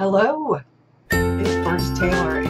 Hello, it's Burgess Taylor.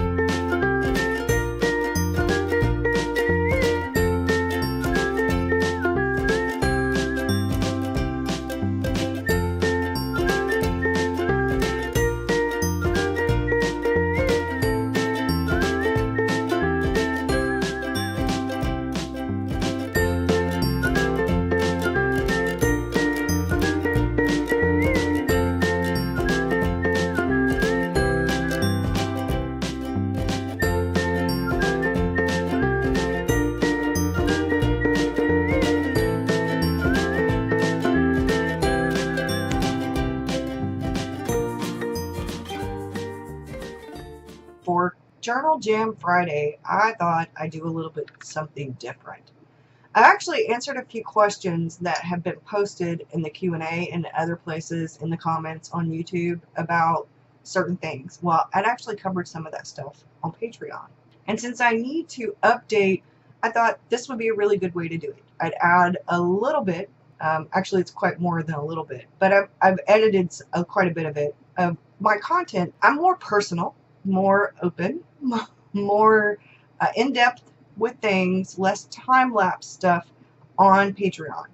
For Journal Jam Friday, I thought I'd do a little bit something different. I actually answered a few questions that have been posted in the Q&A and other places in the comments on YouTube about certain things. Well, I'd actually covered some of that stuff on Patreon. And since I need to update, I thought this would be a really good way to do it. I'd add a little bit, actually it's quite more than a little bit, but I've edited quite a bit of it, of my content. I'm more personal, more open, more in-depth with things, less time-lapse stuff on Patreon.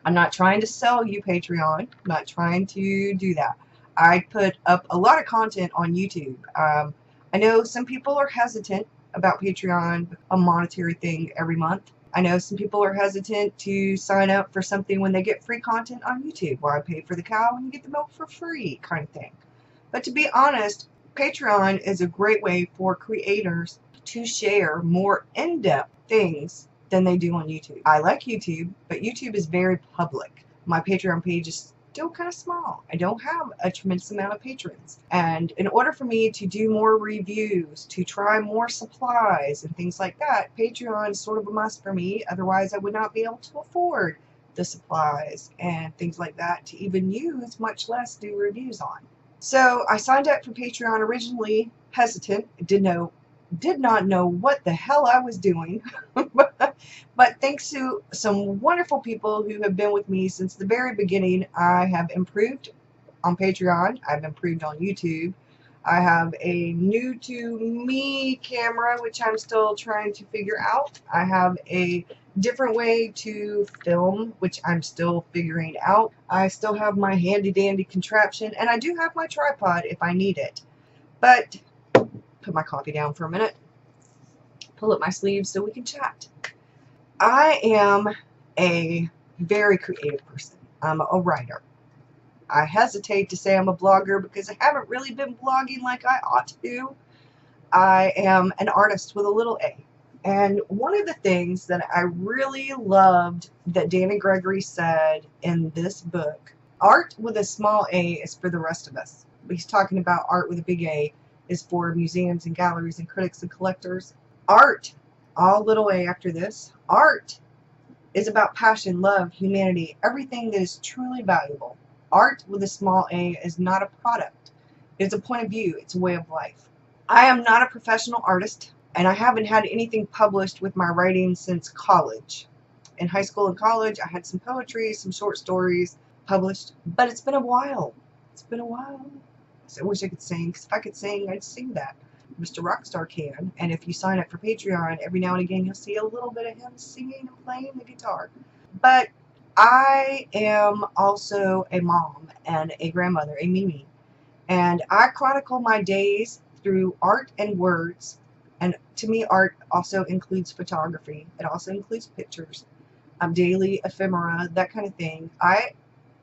I'm not trying to sell you Patreon. I'm not trying to do that. I put up a lot of content on YouTube. I know some people are hesitant about Patreon, a monetary thing every month. I know some people are hesitant to sign up for something when they get free content on YouTube, where I pay for the cow and you get the milk for free kind of thing. But to be honest, Patreon is a great way for creators to share more in-depth things than they do on YouTube. I like YouTube, but YouTube is very public. My Patreon page is still kind of small. I don't have a tremendous amount of patrons. And in order for me to do more reviews, to try more supplies and things like that, Patreon is sort of a must for me. Otherwise, I would not be able to afford the supplies and things like that to even use, much less do reviews on. So I signed up for Patreon originally hesitant, did not know what the hell I was doing, but thanks to some wonderful people who have been with me since the very beginning, I have improved on Patreon, I've improved on YouTube. I have a new to me camera, which I'm still trying to figure out. I have a different way to film, which I'm still figuring out. I still have my handy dandy contraption, and I do have my tripod if I need it. But put my coffee down for a minute, pull up my sleeves so we can chat. I am a very creative person. I'm a writer. I hesitate to say I'm a blogger because I haven't really been blogging like I ought to. I am an artist with a little a. And one of the things that I really loved that Danny Gregory said in this book, art with a small a is for the rest of us. He's talking about art with a big A is for museums and galleries and critics and collectors. Art, all little a after this, art is about passion, love, humanity, everything that is truly valuable. Art with a small a is not a product. It's a point of view. It's a way of life. I am not a professional artist, and I haven't had anything published with my writing since college. In high school and college, I had some poetry, some short stories published, but it's been a while. It's been a while. I wish I could sing, because if I could sing, I'd sing that. Mr. Rockstar can, and if you sign up for Patreon, every now and again you'll see a little bit of him singing and playing the guitar. But I am also a mom and a grandmother, a Mimi, and I chronicle my days through art and words. And to me, art also includes photography. It also includes pictures, daily ephemera, that kind of thing. I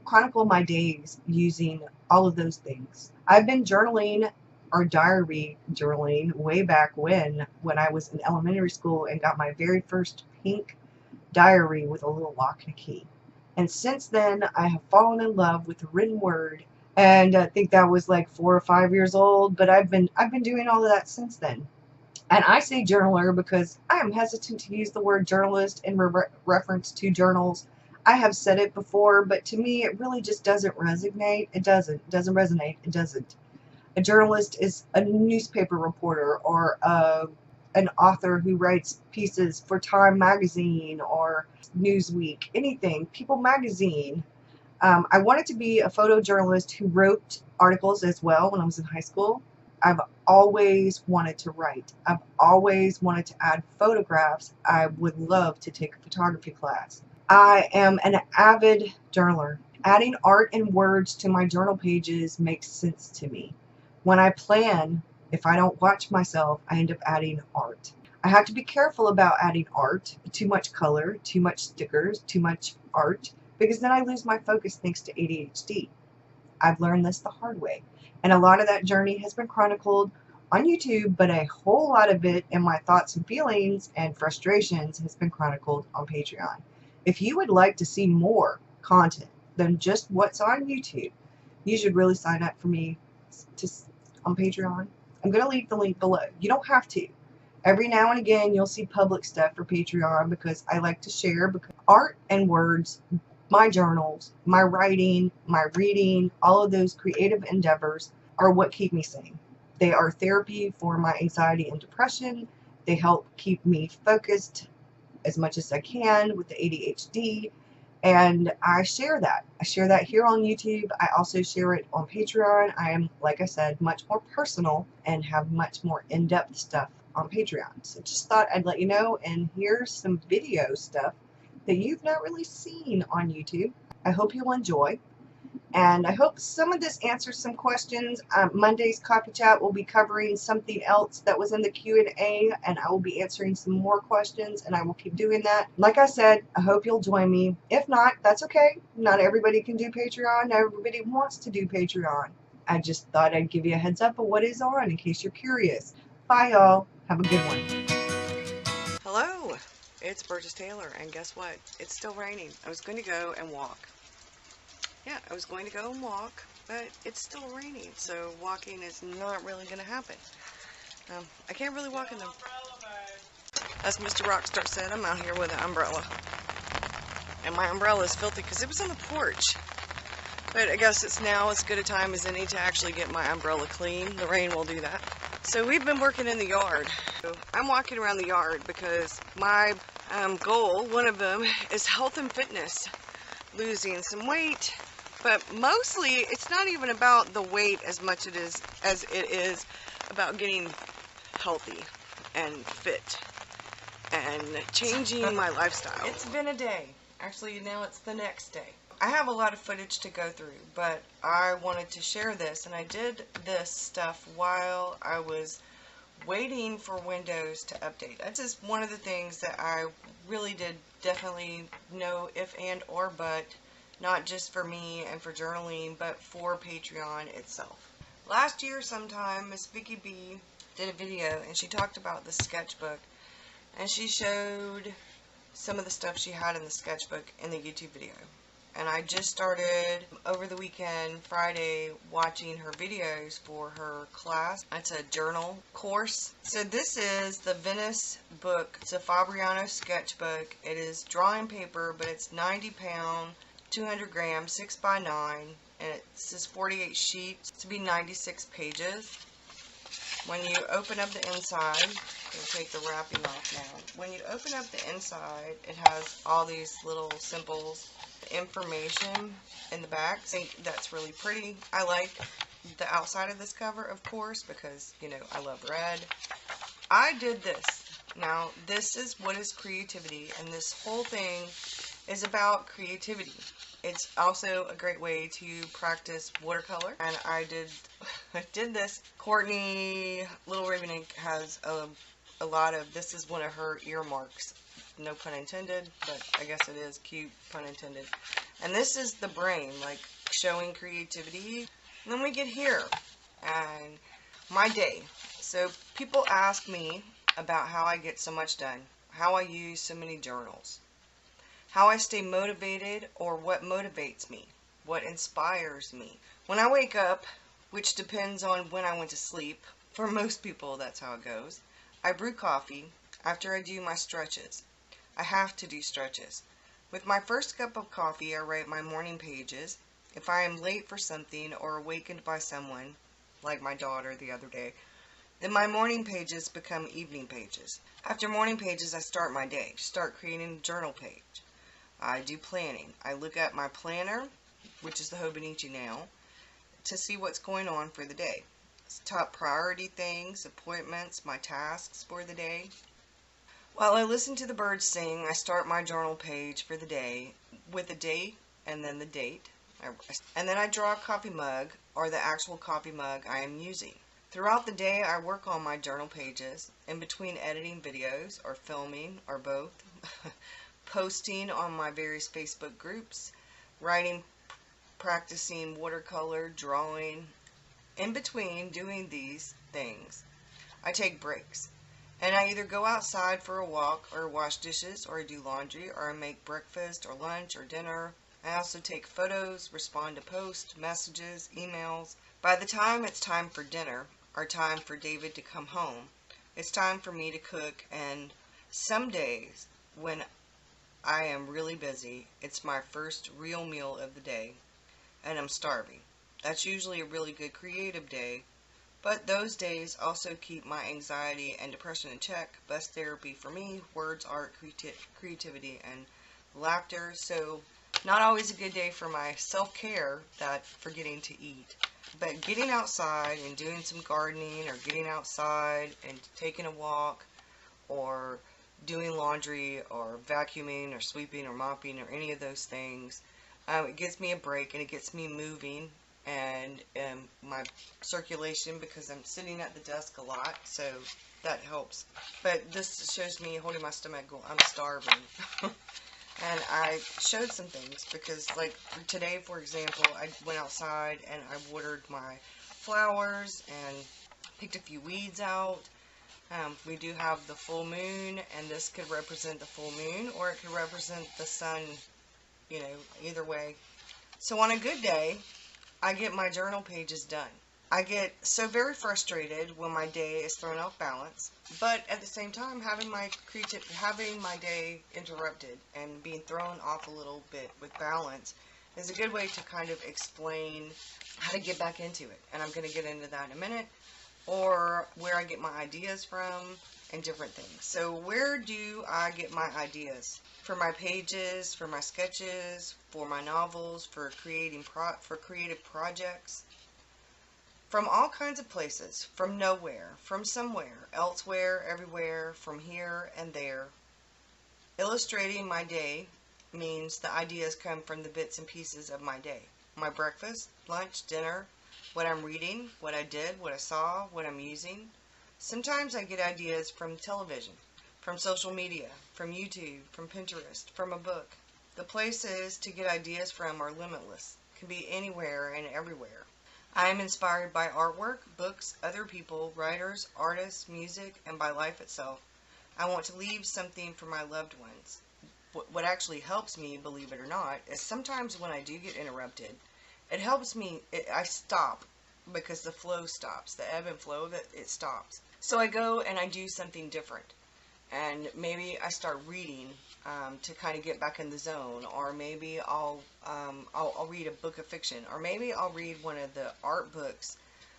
chronicle my days using all of those things. I've been journaling or diary journaling way back when I was in elementary school and got my very first pink diary with a little lock and a key. And since then, I have fallen in love with the written word, and I think that was like 4 or 5 years old, but I've been doing all of that since then. And I say journaler because I am hesitant to use the word journalist in reference to journals. I have said it before, but to me it really just doesn't resonate. It doesn't resonate. It doesn't. A journalist is a newspaper reporter or an author who writes pieces for Time magazine or Newsweek, anything, People magazine. I wanted to be a photojournalist who wrote articles as well when I was in high school. I've always wanted to write. I've always wanted to add photographs. I would love to take a photography class. I am an avid journaler. Adding art and words to my journal pages makes sense to me. When I plan, if I don't watch myself, I end up adding art. I have to be careful about adding art, too much color, too much stickers, too much art, because then I lose my focus thanks to ADHD. I've learned this the hard way. And a lot of that journey has been chronicled on YouTube, but a whole lot of it and my thoughts and feelings and frustrations has been chronicled on Patreon. If you would like to see more content than just what's on YouTube, you should really sign up for me on Patreon. I'm going to leave the link below. You don't have to. Every now and again, you'll see public stuff for Patreon because I like to share because art and words, my journals, my writing, my reading, all of those creative endeavors are what keep me sane. They are therapy for my anxiety and depression. They help keep me focused as much as I can with the ADHD. And I share that. I share that here on YouTube. I also share it on Patreon. I am, like I said, much more personal and have much more in-depth stuff on Patreon. So just thought I'd let you know. And here's some video stuff that you've not really seen on YouTube. I hope you'll enjoy. And I hope some of this answers some questions. Monday's Coffee Chat will be covering something else that was in the Q&A, and I will be answering some more questions, and I will keep doing that. Like I said, I hope you'll join me. If not, that's okay. Not everybody can do Patreon. Not everybody wants to do Patreon. I just thought I'd give you a heads up of what is on in case you're curious. Bye, y'all. Have a good one. Hello, it's Burgess Taylor, and guess what? It's still raining. I was going to go and walk. Yeah, I was going to go and walk, but it's still raining, so walking is not really going to happen. I can't really walk in them. As Mr. Rockstar said, I'm out here with an umbrella. And my umbrella is filthy because it was on the porch. But I guess it's now as good a time as any to actually get my umbrella clean. The rain will do that. So we've been working in the yard. So I'm walking around the yard because my goal, one of them, is health and fitness. Losing some weight. But mostly, it's not even about the weight as much as it is about getting healthy and fit and changing my lifestyle. It's been a day. Actually, now it's the next day. I have a lot of footage to go through, but I wanted to share this, and I did this stuff while I was waiting for Windows to update. This is one of the things that I really did definitely know if and or but, not just for me and for journaling, but for Patreon itself. Last year sometime, Miss Vicky B did a video, and she talked about the sketchbook, and she showed some of the stuff she had in the sketchbook in the YouTube video. And I just started over the weekend, Friday, watching her videos for her class. It's a journal course. So this is the Venice book. It's a Fabriano sketchbook. It is drawing paper, but it's 90 pound, 200 grams, 6 by 9, and it says 48 sheets to be 96 pages. When you open up the inside, I'm going to take the wrapping off now. When you open up the inside, it has all these little symbols, information in the back. I think that's really pretty. I like the outside of this cover, of course, because, you know, I love red. I did this. Now, this is what is creativity, and this whole thing is about creativity. It's also a great way to practice watercolor, and I did this. Courtney Little Ribbon Ink has a lot of, this is one of her earmarks, no pun intended, but I guess it is, cute, pun intended. And this is the brain, like showing creativity. And then we get here, and my day. So people ask me about how I get so much done, how I use so many journals, how I stay motivated, or what motivates me, what inspires me. When I wake up, which depends on when I went to sleep, for most people that's how it goes, I brew coffee after I do my stretches. I have to do stretches. With my first cup of coffee, I write my morning pages. If I am late for something or awakened by someone, like my daughter the other day, then my morning pages become evening pages. After morning pages, I start my day. Start creating a journal page. I do planning. I look at my planner, which is the Hobonichi now, to see what's going on for the day. Top priority things, appointments, my tasks for the day. While I listen to the birds sing, I start my journal page for the day with the date and then the date. And then I draw a coffee mug or the actual coffee mug I am using. Throughout the day, I work on my journal pages, in between editing videos or filming or both, posting on my various Facebook groups, writing, practicing watercolor, drawing. In between doing these things, I take breaks. And I either go outside for a walk or wash dishes or I do laundry or I make breakfast or lunch or dinner. I also take photos, respond to posts, messages, emails. By the time it's time for dinner or time for David to come home, it's time for me to cook, and some days when I am really busy, it's my first real meal of the day and I'm starving. That's usually a really good creative day, but those days also keep my anxiety and depression in check. Best therapy for me, words, art, creativity, and laughter. So not always a good day for my self-care, that forgetting to eat. But getting outside and doing some gardening, or getting outside and taking a walk, or doing laundry, or vacuuming, or sweeping, or mopping, or any of those things, it gives me a break and it gets me moving and my circulation, because I'm sitting at the desk a lot, so that helps. But this shows me holding my stomach going, I'm starving. And I showed some things because, like today, for example, I went outside and I watered my flowers and picked a few weeds out. We do have the full moon, and this could represent the full moon or it could represent the sun, you know, either way. So on a good day, I get my journal pages done. I get so very frustrated when my day is thrown off balance, but at the same time, having my day interrupted and being thrown off a little bit with balance is a good way to kind of explain how to get back into it. And I'm going to get into that in a minute, or where I get my ideas from and different things. So where do I get my ideas? For my pages, for my sketches, for my novels, for creative projects. From all kinds of places, from nowhere, from somewhere, elsewhere, everywhere, from here and there. Illustrating my day means the ideas come from the bits and pieces of my day. My breakfast, lunch, dinner, what I'm reading, what I did, what I saw, what I'm using. Sometimes I get ideas from television, from social media, from YouTube, from Pinterest, from a book. The places to get ideas from are limitless, can be anywhere and everywhere. I am inspired by artwork, books, other people, writers, artists, music, and by life itself. I want to leave something for my loved ones. What actually helps me, believe it or not, is sometimes when I do get interrupted, it helps me, I stop, because the flow stops, the ebb and flow of it stops. So I go and I do something different. And maybe I start reading to kind of get back in the zone, or maybe I'll read a book of fiction, or maybe I'll read one of the art books,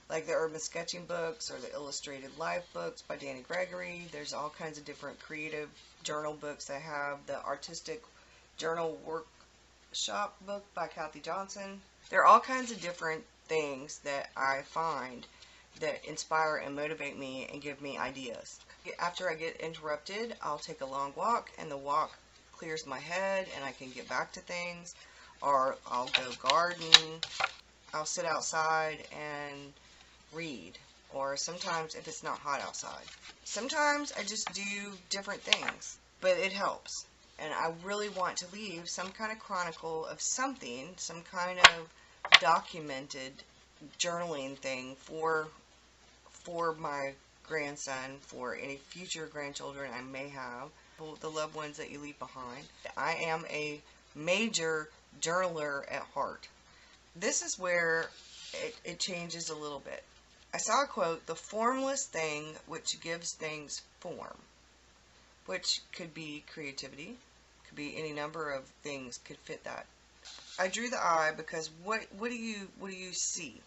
like the urban sketching books or the illustrated life books by Danny Gregory. There's all kinds of different creative journal books I have. The artistic journal workshop book by Kathy Johnson. There are all kinds of different things that I find that inspire and motivate me and give me ideas. After I get interrupted, I'll take a long walk, and the walk clears my head and I can get back to things, or I'll go garden, I'll sit outside and read, or sometimes if it's not hot outside. Sometimes I just do different things, but it helps. And I really want to leave some kind of chronicle of something, some kind of documented journaling thing for my grandson, for any future grandchildren I may have, the loved ones that you leave behind. I am a major journaler at heart. This is where it changes a little bit. I saw a quote, "The formless thing which gives things form," which could be creativity, could be any number of things could fit that. I drew the eye because what do you see?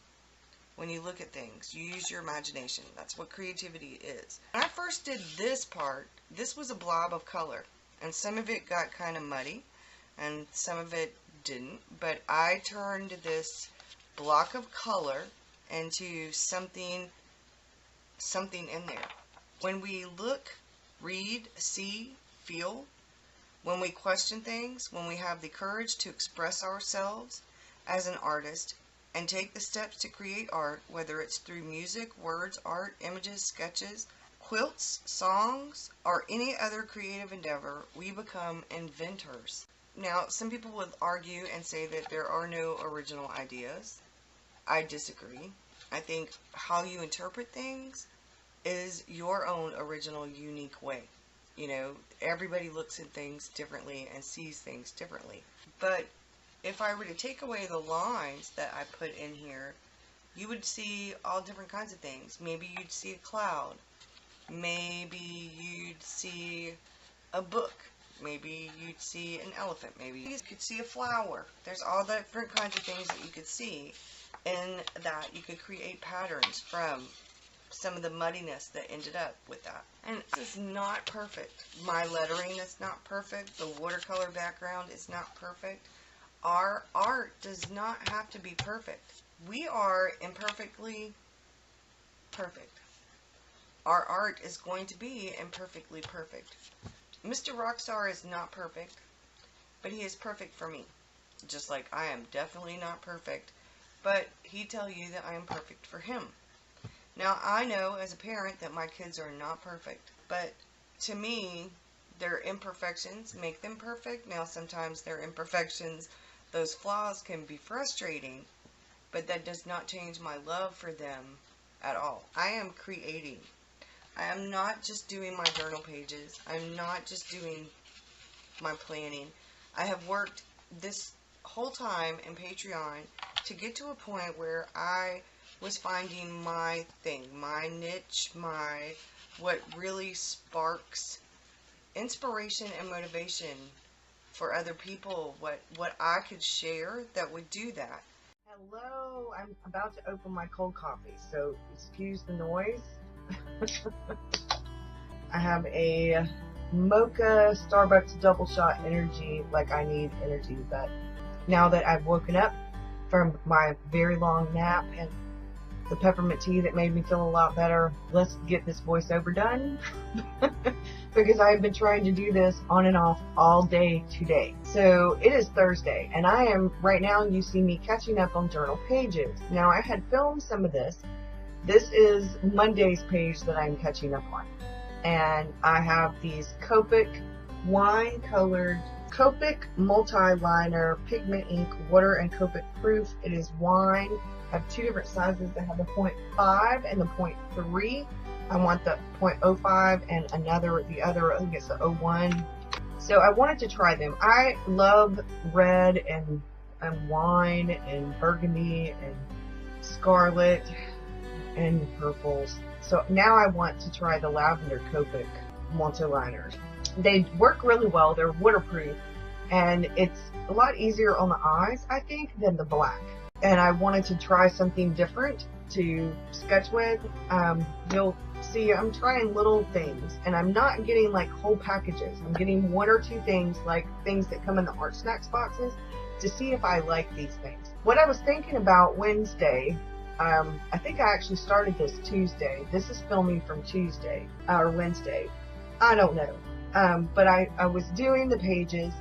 When you look at things, you use your imagination. That's what creativity is. When I first did this part, this was a blob of color, and some of it got kind of muddy and some of it didn't, but I turned this block of color into something in there. When we look, read, see, feel, when we question things, when we have the courage to express ourselves as an artist and take the steps to create art, whether it's through music, words, art, images, sketches, quilts, songs, or any other creative endeavor, we become inventors. Now, some people would argue and say that there are no original ideas. I disagree. I think how you interpret things is your own original, unique way. You know, everybody looks at things differently and sees things differently. But if I were to take away the lines that I put in here, you would see all different kinds of things. Maybe you'd see a cloud. Maybe you'd see a book. Maybe you'd see an elephant. Maybe you could see a flower. There's all different kinds of things that you could see. In that, you could create patterns from some of the muddiness that ended up with that. And this is not perfect. My lettering is not perfect. The watercolor background is not perfect. Our art does not have to be perfect. We are imperfectly perfect. Our art is going to be imperfectly perfect. Mr. Rockstar is not perfect, but he is perfect for me. Just like I am definitely not perfect, but he'd tell you that I am perfect for him. Now, I know as a parent that my kids are not perfect, but to me, their imperfections make them perfect. Now, sometimes their imperfections, those flaws can be frustrating, but that does not change my love for them at all. I am creating. I am not just doing my journal pages. I'm not just doing my planning. I have worked this whole time in Patreon to get to a point where I was finding my thing, my niche, what really sparks inspiration and motivation for other people, what I could share that would do that. Hello, I'm about to open my cold coffee, so excuse the noise. I have a mocha Starbucks double shot energy, like I need energy, but now that I've woken up from my very long nap and the peppermint tea that made me feel a lot better, let's get this voiceover done. Because I've been trying to do this on and off all day today. So it is Thursday, and I am, right now you see me catching up on journal pages. Now I had filmed some of this. This is Monday's page that I'm catching up on. And I have these Copic wine colored Copic multi-liner pigment ink, water and Copic proof. It is wine. I have two different sizes. I have the 0.5 and the 0.3. I want the 0.05 and the other, I think it's the 01. So I wanted to try them. I love red and wine and burgundy and scarlet and purples. So now I want to try the lavender Copic multi-liners. They work really well. They're waterproof, and it's a lot easier on the eyes, I think, than the black. And I wanted to try something different to sketch with. You'll see I'm trying little things, and I'm not getting like whole packages. I'm getting one or two things, like things that come in the Art Snacks boxes, to see if I like these things. What I was thinking about Wednesday, I think I actually started this Tuesday. This is filming from Tuesday or Wednesday. I don't know. But I was doing the pages,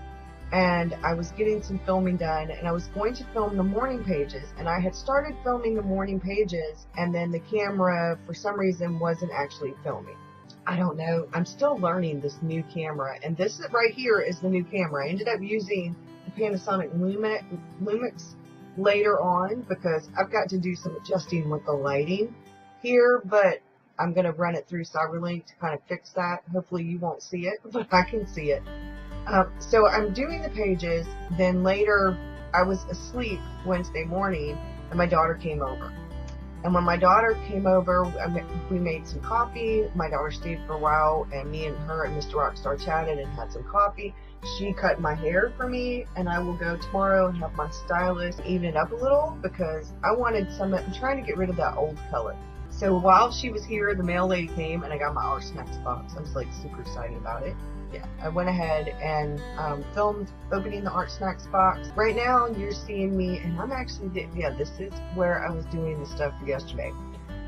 and I was getting some filming done, and I was going to film the morning pages, and I had started filming the morning pages, and then the camera for some reason wasn't actually filming. I don't know. I'm still learning this new camera, and this right here is the new camera. I ended up using the Panasonic Lumix later on because I've got to do some adjusting with the lighting here, but I'm going to run it through CyberLink to kind of fix that. Hopefully you won't see it, but I can see it. So I'm doing the pages. Then later I was asleep Wednesday morning, and my daughter came over. And when my daughter came over, we made some coffee. My daughter stayed for a while, and me and her and Mr. Rockstar chatted and had some coffee. She cut my hair for me, and I will go tomorrow and have my stylist even it up a little because I wanted I'm trying to get rid of that old color. So while she was here, the mail lady came, and I got my Art Snacks box. I was like super excited about it. Yeah, I went ahead and filmed opening the Art Snacks box. Right now you're seeing me, and I'm actually, yeah, this is where I was doing the stuff for yesterday.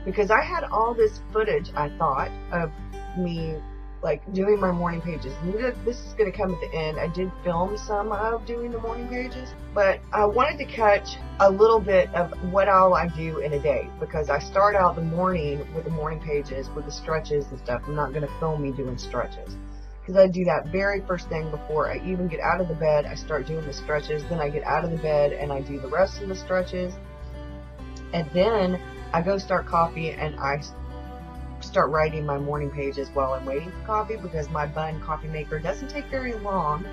Because I had all this footage, I thought, of me like doing my morning pages. And this is going to come at the end. I did film some of doing the morning pages, but I wanted to catch a little bit of what all I do in a day, because I start out the morning with the morning pages with the stretches and stuff. I'm not going to film me doing stretches, because I do that very first thing before I even get out of the bed. I start doing the stretches, then I get out of the bed and I do the rest of the stretches, and then I go start coffee, and I start writing my morning pages while I'm waiting for coffee, because my Bun coffee maker doesn't take very long.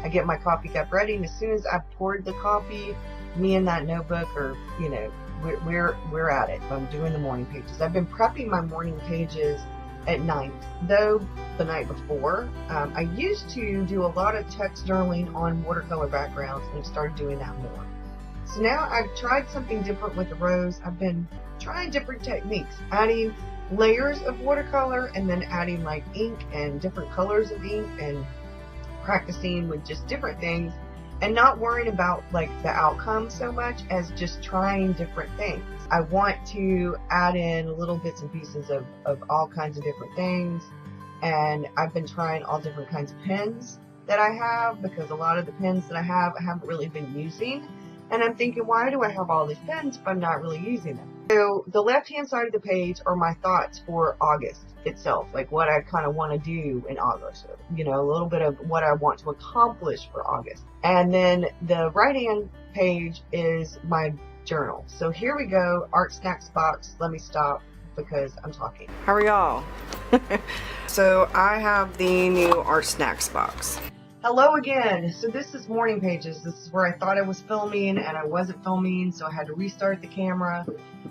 I get my coffee cup ready, and as soon as I've poured the coffee, me and that notebook are, you know, we're at it. I'm doing the morning pages. I've been prepping my morning pages at night, though the night before. I used to do a lot of text journaling on watercolor backgrounds, and I've started doing that more. So now I've tried something different with the rose. I've been trying different techniques, adding layers of watercolor and then adding like ink and different colors of ink, and practicing with just different things, and not worrying about like the outcome so much as just trying different things. I want to add in little bits and pieces of all kinds of different things, and I've been trying all different kinds of pens that I have, because a lot of the pens that I haven't really been using. And I'm thinking, why do I have all these pens if I'm not really using them? So the left-hand side of the page are my thoughts for August itself, like what I kind of want to do in August, you know, a little bit of what I want to accomplish for August. And then the right-hand page is my journal. So here we go, Art Snacks box. Let me stop because I'm talking. How are y'all? So I have the new Art Snacks box. Hello again. So this is morning pages. This is where I thought I was filming and I wasn't filming, so I had to restart the camera.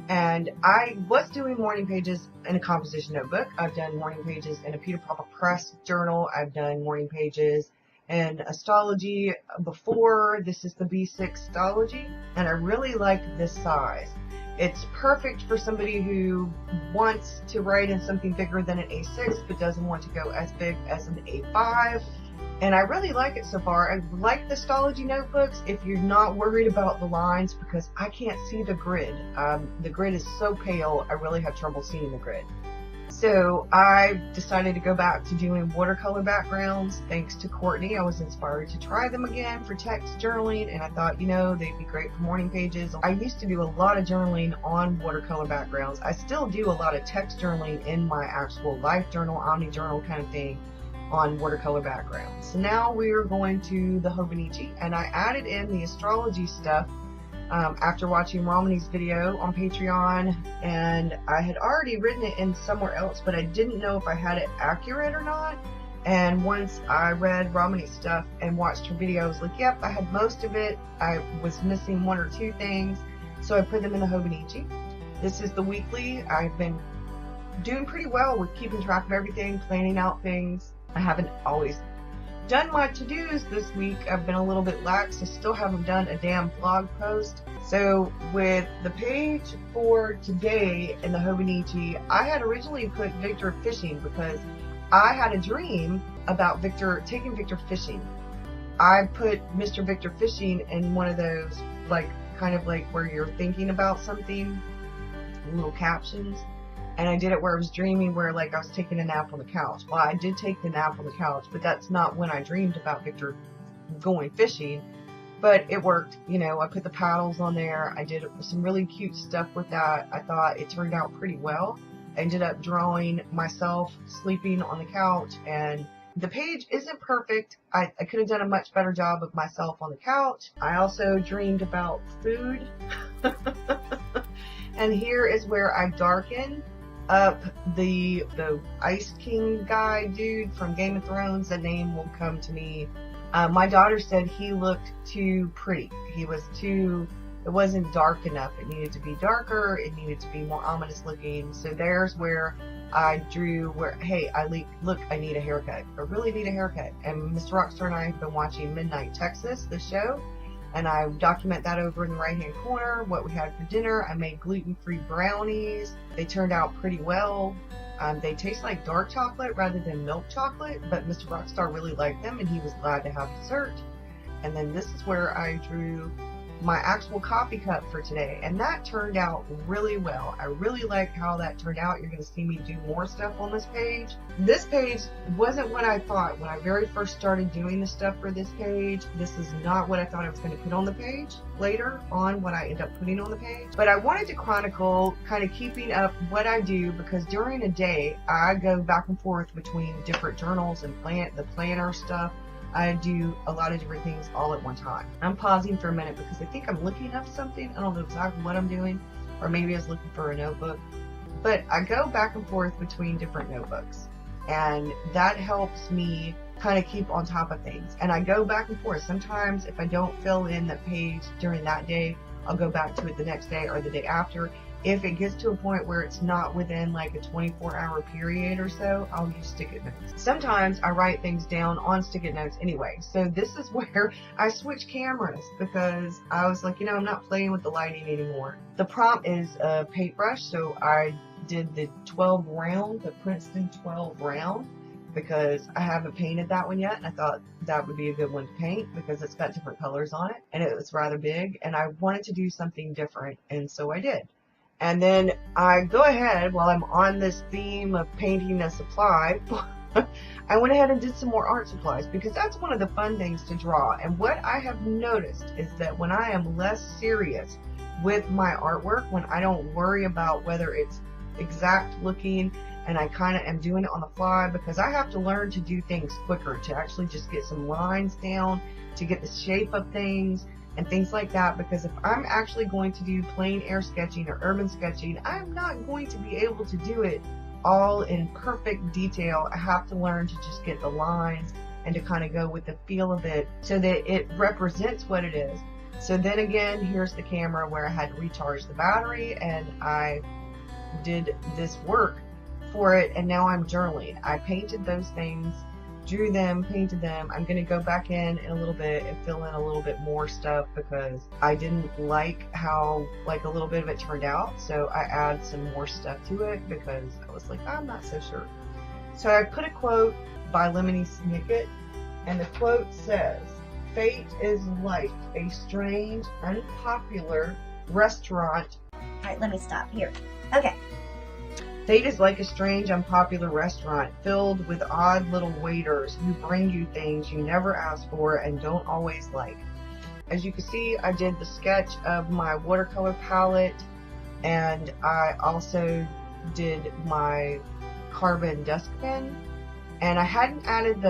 And I was doing morning pages in a composition notebook. I've done morning pages in a Peter Papa Press journal. I've done morning pages in Astrology before. This is the B6 Astrology, and I really like this size. It's perfect for somebody who wants to write in something bigger than an A6 but doesn't want to go as big as an A5. And I really like it so far. I like the Astrology notebooks if you're not worried about the lines, because I can't see the grid. The grid is so pale, I really have trouble seeing the grid. So I decided to go back to doing watercolor backgrounds. Thanks to Courtney, I was inspired to try them again for text journaling, and I thought, you know, they'd be great for morning pages. I used to do a lot of journaling on watercolor backgrounds. I still do a lot of text journaling in my actual life journal, omni journal kind of thing, on watercolor backgrounds. So now we are going to the Hobonichi, and I added in the astrology stuff after watching Romney's video on Patreon, and I had already written it in somewhere else, but I didn't know if I had it accurate or not. And once I read Romney's stuff and watched her video, I was like, yep, I had most of it. I was missing one or two things, so I put them in the Hobonichi. This is the weekly. I've been doing pretty well with keeping track of everything, planning out things. I haven't always done my to-dos this week. I've been a little bit lax. I still haven't done a damn blog post. So with the page for today in the Hobonichi, I had originally put Victor fishing because I had a dream about taking Victor fishing. I put Mr. Victor fishing in one of those, like, kind of like where you're thinking about something, little captions. And I did it where I was dreaming, where like I was taking a nap on the couch. Well, I did take the nap on the couch, but that's not when I dreamed about Victor going fishing. But it worked, you know. I put the paddles on there. I did some really cute stuff with that. I thought it turned out pretty well. I ended up drawing myself sleeping on the couch, and the page isn't perfect. I could have done a much better job of myself on the couch. I also dreamed about food. And here is where I darken up the Ice King guy dude from Game of Thrones. The name will come to me. My daughter said he looked too pretty. It wasn't dark enough. It needed to be darker. It needed to be more ominous looking. So there's where I drew hey, I need a haircut. I really need a haircut. And Mr. Rockstar and I have been watching Midnight Texas, the show. And I document that over in the right-hand corner, what we had for dinner. I made gluten-free brownies. They turned out pretty well. They taste like dark chocolate rather than milk chocolate, but Mr. Rockstar really liked them and he was glad to have dessert. And then this is where I drew my actual coffee cup for today, and that turned out really well. I really like how that turned out. You're going to see me do more stuff on this page. This page wasn't what I thought when I very first started doing the stuff for this page. This is not what I thought I was going to put on the page later on, what I end up putting on the page. But I wanted to chronicle kind of keeping up what I do, because during a day I go back and forth between different journals and the planner stuff. I do a lot of different things all at one time. I'm pausing for a minute because I think I'm looking up something. I don't know exactly what I'm doing, or maybe I was looking for a notebook. But I go back and forth between different notebooks, and that helps me kind of keep on top of things. And I go back and forth. Sometimes if I don't fill in the page during that day, I'll go back to it the next day or the day after. If it gets to a point where it's not within like a 24-hour period or so, I'll use stick-it notes. Sometimes I write things down on stick-it notes anyway. So this is where I switch cameras, because I was like, I'm not playing with the lighting anymore. The prompt is a paintbrush, so I did the 12 round, the Princeton 12 round, because I haven't painted that one yet, and I thought that would be a good one to paint because it's got different colors on it, and it was rather big, and I wanted to do something different, and so I did. And then I go ahead, while I'm on this theme of painting a supply, I went ahead and did some more art supplies, because that's one of the fun things to draw. And what I have noticed is that when I am less serious with my artwork, when I don't worry about whether it's exact looking, and I kind of am doing it on the fly, because I have to learn to do things quicker, to actually just get some lines down, to get the shape of things, and things like that, because if I'm actually going to do plein air sketching or urban sketching, I'm not going to be able to do it all in perfect detail. I have to learn to just get the lines and to kind of go with the feel of it so that it represents what it is. So then again, here's the camera where I had to recharge the battery, and I did this work for it, and now I'm journaling. I painted those things, drew them, painted them. I'm going to go back in a little bit and fill in a little bit more stuff, because I didn't like how a little bit of it turned out, so I add some more stuff to it because I was like, I'm not so sure. So I put a quote by Lemony Snicket, and the quote says, "Fate is like a strange, unpopular restaurant." Alright, let me stop here. Okay. Fate is like a strange, unpopular restaurant filled with odd little waiters who bring you things you never ask for and don't always like. As you can see, I did the sketch of my watercolor palette, and I also did my carbon dust pen, and I hadn't added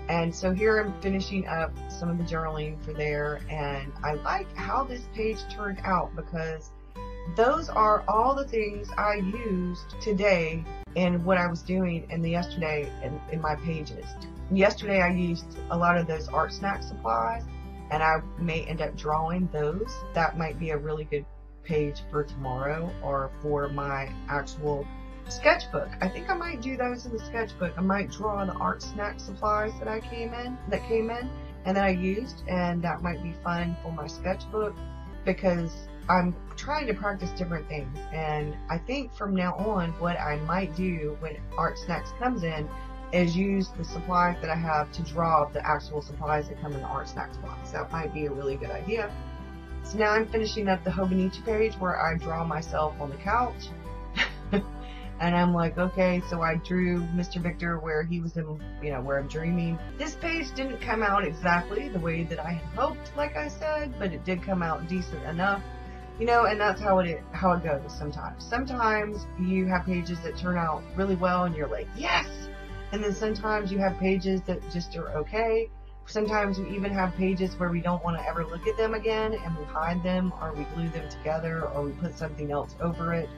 and so here I'm finishing up some of the journaling for there, and I like how this page turned out, because those are all the things I used today in what I was doing in the yesterday in my pages. Yesterday I used a lot of those art snack supplies, and I may end up drawing those. That might be a really good page for tomorrow or for my actual sketchbook. I think I might do those in the sketchbook. I might draw the art snack supplies that came in and that I used, and that might be fun for my sketchbook, because I'm trying to practice different things. And I think from now on, what I might do when Art Snacks comes in is use the supplies that I have to draw the actual supplies that come in the Art Snacks box. That might be a really good idea. So now I'm finishing up the Hobonichi page where I draw myself on the couch. And I'm like, okay, so I drew Mr. Victor where he was in, where I'm dreaming. This page didn't come out exactly the way that I had hoped, like I said, but it did come out decent enough. And that's how it goes sometimes. Sometimes you have pages that turn out really well and you're like, yes! And then sometimes you have pages that just are okay. Sometimes we even have pages where we don't want to ever look at them again, and we hide them, or we glue them together, or we put something else over it.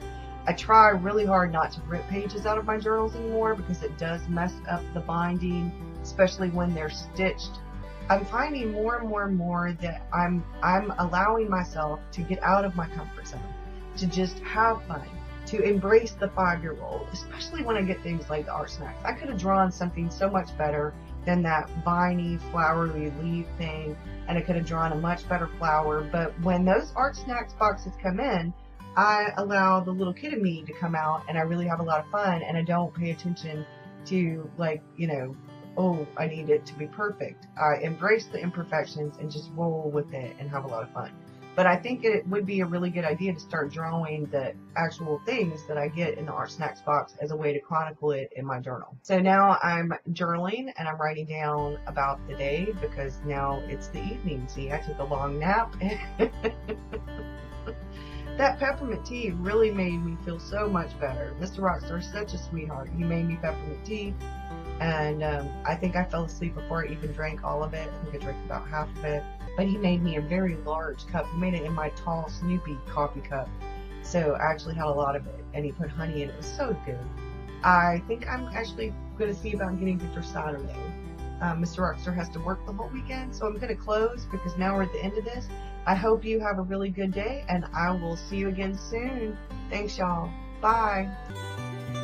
I try really hard not to rip pages out of my journals anymore, because it does mess up the binding, especially when they're stitched. I'm finding more and more and more that I'm allowing myself to get out of my comfort zone, to just have fun, to embrace the 5-year-old, especially when I get things like the Art Snacks. I could have drawn something so much better than that viney, flowery leaf thing, and I could have drawn a much better flower, but when those Art Snacks boxes come in, I allow the little kid in me to come out, and I really have a lot of fun, and I don't pay attention to, like, oh, I need it to be perfect. I embrace the imperfections and just roll with it and have a lot of fun. But I think it would be a really good idea to start drawing the actual things that I get in the Art Snacks box as a way to chronicle it in my journal. So now I'm journaling and I'm writing down about the day, because now it's the evening. See, I took a long nap. That peppermint tea really made me feel so much better. Mr. Rockstar is such a sweetheart. He made me peppermint tea, and I think I fell asleep before I even drank all of it. I think I drank about half of it. But he made me a very large cup. He made it in my tall Snoopy coffee cup. So I actually had a lot of it, and he put honey in it. It was so good. I think I'm actually going to see about getting Victor Saturday. Mr. Rockstar has to work the whole weekend, so I'm going to close because now we're at the end of this. I hope you have a really good day, and I will see you again soon. Thanks, y'all. Bye.